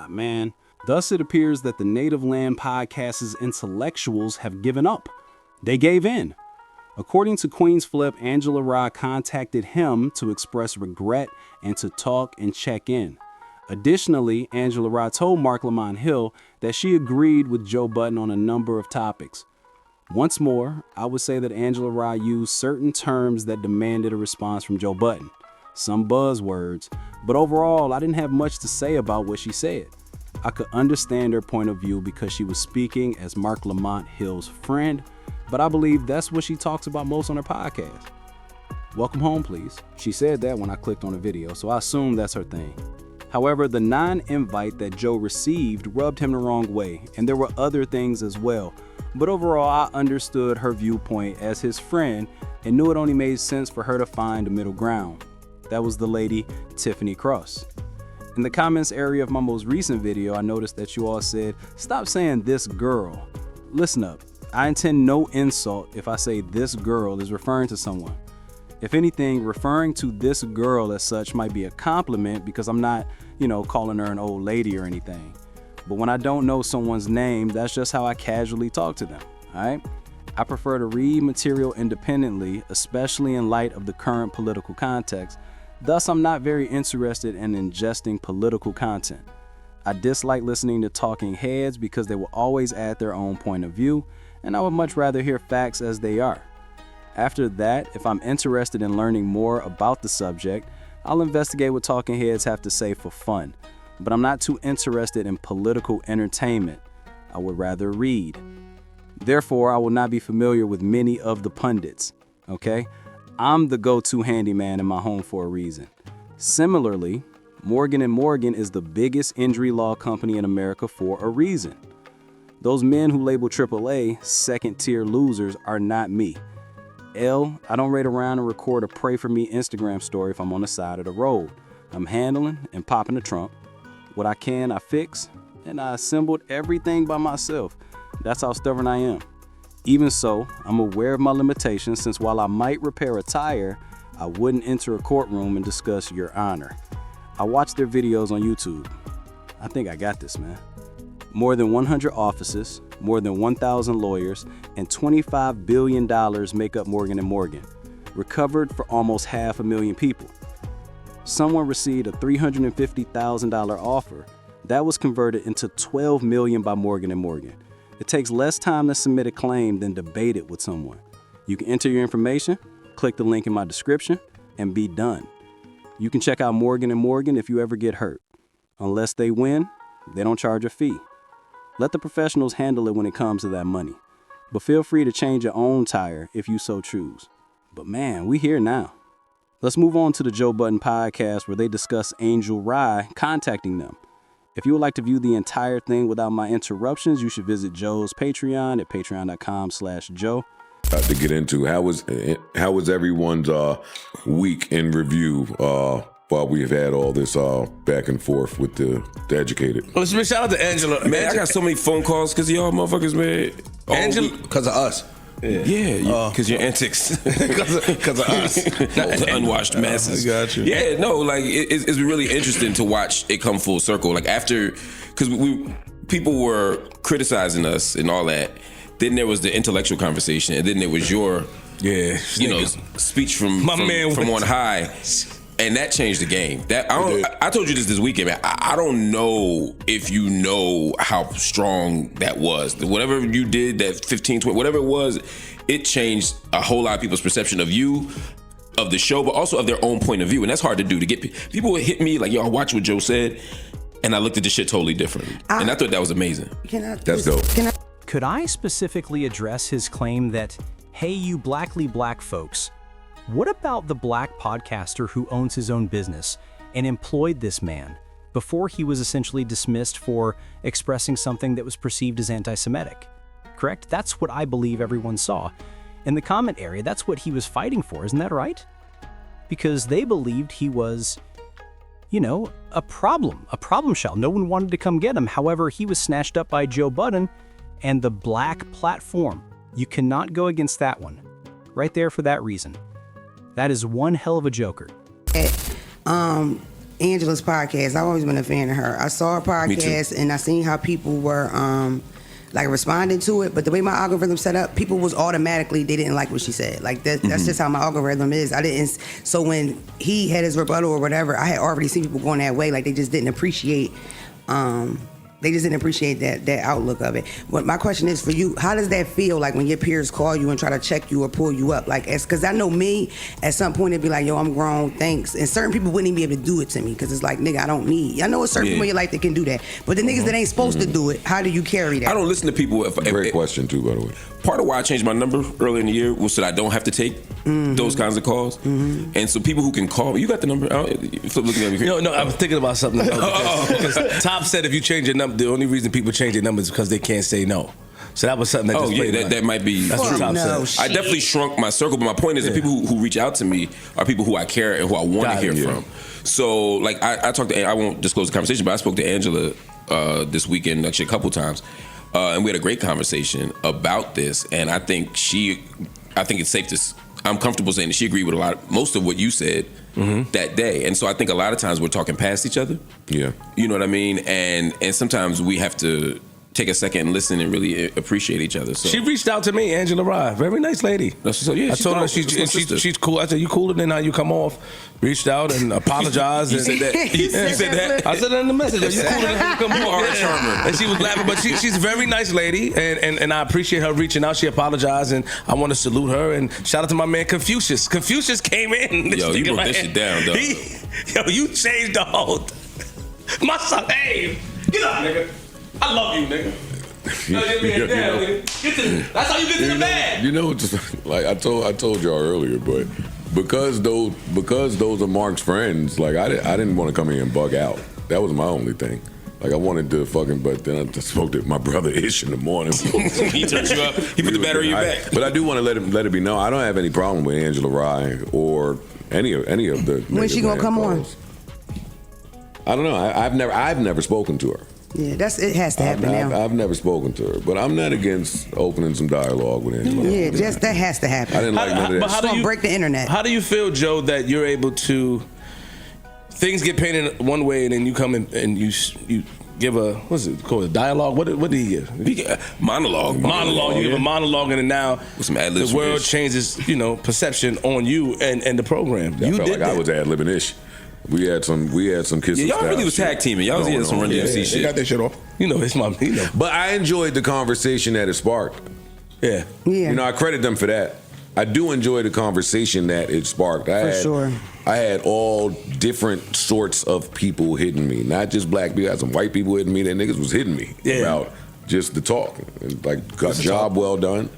Man. Thus, it appears that the Native Land Podcast's intellectuals have given up. They gave in. According to Queenzflip, Angela Rye contacted him to express regret and to talk and check in. Additionally, Angela Rye told Marc Lamont that she agreed with Joe Budden on a number of topics. Once more, I would say that Angela Rye used certain terms that demanded a response from Joe Budden. Some buzzwords, but overall, I didn't have much to say about what she said. I could understand her point of view because she was speaking as Marc Lamont Hill's friend, but I believe that's what she talks about most on her podcast. Welcome home, please. She said that when I clicked on the video, so I assume that's her thing. However, the non-invite that Joe received rubbed him the wrong way, and there were other things as well. But overall, I understood her viewpoint as his friend and knew it only made sense for her to find a middle ground. That was the lady Tiffany Cross. In the comments area of my most recent video, I noticed that you all said, "Stop saying this girl." Listen up, I intend no insult if I say this girl is referring to someone. If anything, referring to this girl as such might be a compliment because I'm not, calling her an old lady or anything. But when I don't know someone's name, that's just how I casually talk to them, all right? I prefer to read material independently, especially in light of the current political context. Thus, I'm not very interested in ingesting political content. I dislike listening to talking heads because they will always add their own point of view, and I would much rather hear facts as they are. After that, if I'm interested in learning more about the subject, I'll investigate what talking heads have to say for fun. But I'm not too interested in political entertainment. I would rather read. Therefore, I will not be familiar with many of the pundits, okay? I'm the go-to handyman in my home for a reason. Similarly, Morgan & Morgan is the biggest injury law company in America for a reason. Those men who label AAA second-tier losers are not me. I don't raid around and record a pray for me Instagram story if I'm on the side of the road. I'm handling and popping the trunk. What I can, I fix, and I assembled everything by myself. That's how stubborn I am. Even so, I'm aware of my limitations since while I might repair a tire, I wouldn't enter a courtroom and discuss your honor. I watch their videos on YouTube. I think I got this, man. More than 100 offices, more than 1,000 lawyers, and $25 billion make up Morgan & Morgan, recovered for almost 500,000 people. Someone received a $350,000 offer. That was converted into $12 million by Morgan & Morgan. It takes less time to submit a claim than debate it with someone. You can enter your information, click the link in my description, and be done. You can check out Morgan & Morgan if you ever get hurt. Unless they win, they don't charge a fee. Let the professionals handle it when it comes to that money. But feel free to change your own tire if you so choose. But man, we here now. Let's move on to the Joe Budden podcast where they discuss Angel Rye contacting them. If you would like to view the entire thing without my interruptions, you should visit Joe's Patreon at patreon.com/Joe. To get into, how was everyone's week in review while we've had all this back and forth with the educated? Well, shout out to Angela. Man, I got so many phone calls because of y'all motherfuckers, man. Angela, because of us. Yeah, because your antics. Because of us. Not the unwashed masses. I got you. Yeah, no, like, it's really interesting to watch it come full circle. Like, after, because people were criticizing us and all that. Then there was the intellectual conversation, and then there was your, speech from on high. And that changed the game. I told you this weekend, man. I don't know if you know how strong that was. Whatever you did, that 15, 20, whatever it was, it changed a whole lot of people's perception of you, of the show, but also of their own point of view. And that's hard to do. To get people would hit me like, "Yo, watch what Joe said," and I looked at this shit totally differently. And I thought that was amazing. That's dope. Could I specifically address his claim that, hey, you black folks, what about the black podcaster who owns his own business and employed this man before he was essentially dismissed for expressing something that was perceived as anti-Semitic? Correct? That's what I believe everyone saw. In the comment area, that's what he was fighting for, isn't that right? Because they believed he was, a problem child. No one wanted to come get him. However, he was snatched up by Joe Budden and the black platform. You cannot go against that one. Right there for that reason. That is one hell of a joker. Angela's podcast. I've always been a fan of her. I saw her podcast and I seen how people were like responding to it, but the way my algorithm set up, people was automatically, they didn't like what she said. Like that's just how my algorithm is. So when he had his rebuttal or whatever, I had already seen people going that way. Like they just didn't appreciate that outlook of it. But my question is for you, how does that feel like when your peers call you and try to check you or pull you up? Like, because I know me, at some point it'd be like, yo, I'm grown, thanks. And certain people wouldn't even be able to do it to me because it's like, nigga, I don't need. I know it's certain people in your life that can do that. But the niggas that ain't supposed to do it, how do you carry that? I don't listen to people. Great question too, by the way. Part of why I changed my number earlier in the year was so that I don't have to take those kinds of calls. And so people who can call me, you got the number. Flip looking at me. No, I was thinking about something because Top said if you change your number, the only reason people change their numbers is because they can't say no. So that was something that just played that might be. That's what Top said. I definitely shrunk my circle, but my point is that people who reach out to me are people who I care and who I want to hear from. So, like, I talked to, I won't disclose the conversation, but I spoke to Angela this weekend, actually a couple times, and we had a great conversation about this. And I think it's safe to, I'm comfortable saying that she agreed with most of what you said that day. And so I think a lot of times we're talking past each other. Yeah. You know what I mean? And sometimes we have to take a second and listen and really appreciate each other. So she reached out to me, Angela Rye, very nice lady. So yeah, I told her she's cool. I said, you cooler than how you come off. Reached out and apologized. You said that. You said that. I said that in the message. You cooler than how you come off. And she was laughing, but she's a very nice lady, and I appreciate her reaching out. She apologized, and I want to salute her and shout out to my man Confucius. Confucius came in. Yo, you broke that shit down, though. You changed the whole. My son, hey, get up, nigga. I love you, nigga. That's how you get to the bag. You know, just like I told y'all earlier, but because those are Mark's friends, like I didn't want to come here and bug out. That was my only thing. Like I wanted to fucking, but then I just spoke to my brother Ish in the morning. He turned you up. He put the battery in your back. But I do want to let it be known, I don't have any problem with Angela Rye or any of the. When she gonna come calls. On? I don't know. I've never spoken to her. Yeah, it has to happen now. I've never spoken to her, but I'm not against opening some dialogue with Angela. Yeah, that has to happen. I didn't like none of that. How do you break the internet? How do you feel, Joe, that you're able to? Things get painted one way, and then you come in and you give what's it called, a dialogue? What did he give? Monologue. You give a monologue, and then now with some ad-libs, the world changes, perception on you and the program. I felt like I was ad-libbing ish. We had some kisses. Yeah, y'all really was tag teaming. Y'all was getting some Run DMC shit. They got that shit off. It's my. But I enjoyed the conversation that it sparked. Yeah. I credit them for that. I do enjoy the conversation that it sparked. For sure. I had all different sorts of people hitting me, not just black people. I had some white people hitting me. That niggas was hitting me about just the talk. Like, job well done.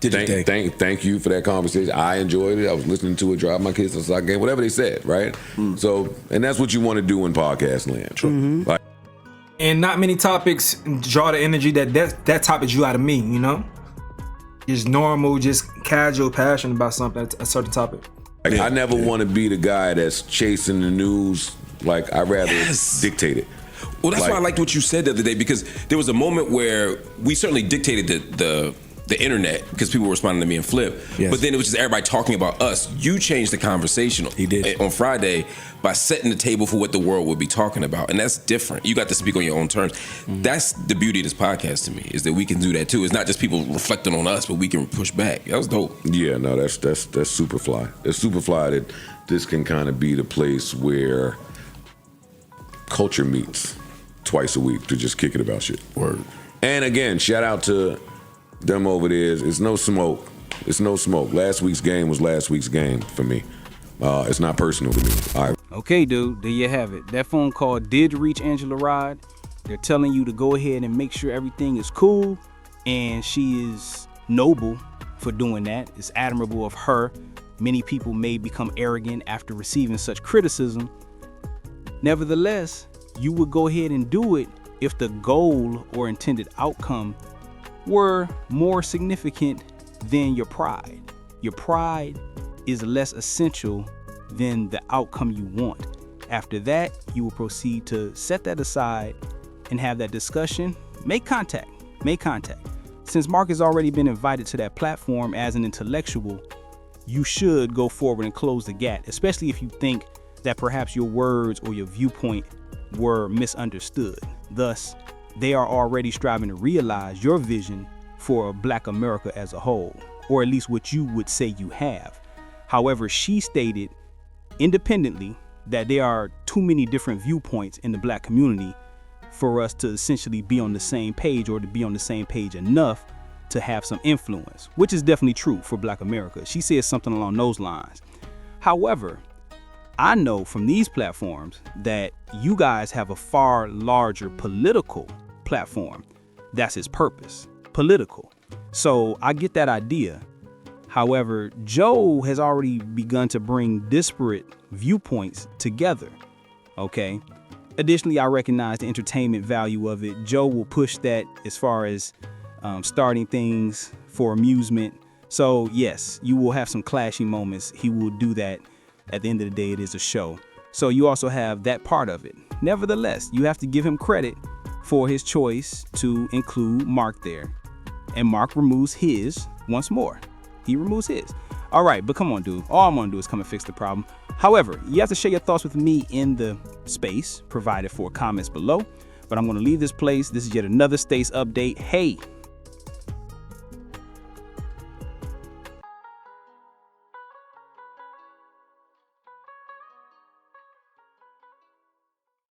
Thank you for that conversation. I enjoyed it. I was listening to it, drive my kids to the soccer game, whatever they said, right? So, and that's what you want to do in podcast land. Mm-hmm. And not many topics draw the energy that topic drew out of me, Just normal, just casual passion about something, a certain topic. I never want to be the guy that's chasing the news. Like, I'd rather dictate it. Well, that's why I liked what you said the other day, because there was a moment where we certainly dictated the internet because people were responding to me and Flip. Yes. But then it was just everybody talking about us. You changed the conversation on Friday by setting the table for what the world would be talking about. And that's different. You got to speak on your own terms. Mm-hmm. That's the beauty of this podcast to me, is that we can do that too. It's not just people reflecting on us, but we can push back. That was dope. Yeah, no, that's super fly. It's super fly that this can kind of be the place where culture meets twice a week to just kick it about shit. Word. And again, shout out to them over there. It's no smoke. It's no smoke. Last week's game was last week's game for me. It's not personal to me. All right. Okay, dude, there you have it. That phone call did reach Angela Rye. They're telling you to go ahead and make sure everything is cool, and she is noble for doing that. It's admirable of her. Many people may become arrogant after receiving such criticism. Nevertheless, you would go ahead and do it if the goal or intended outcome were more significant than your pride. Your pride is less essential than the outcome you want. After that, you will proceed to set that aside and have that discussion. Make contact. Since Mark has already been invited to that platform as an intellectual, you should go forward and close the gap, especially if you think that perhaps your words or your viewpoint were misunderstood. Thus, they are already striving to realize your vision for Black America as a whole, or at least what you would say you have. However, she stated independently that there are too many different viewpoints in the Black community for us to essentially be on the same page, or to be on the same page enough to have some influence, which is definitely true for Black America. She says something along those lines. However, I know from these platforms that you guys have a far larger political platform. That's its purpose, political. So I get that idea. However, Joe has already begun to bring disparate viewpoints together, okay? Additionally, I recognize the entertainment value of it. Joe will push that as far as starting things for amusement. So yes, you will have some clashing moments. He will do that. At the end of the day, it is a show. So you also have that part of it. Nevertheless, you have to give him credit for his choice to include Marc there. And Marc removes his once more. He removes his. All right, but come on, dude. All I'm gonna do is come and fix the problem. However, you have to share your thoughts with me in the space provided for comments below. But I'm gonna leave this place. This is yet another Stace update. Hey,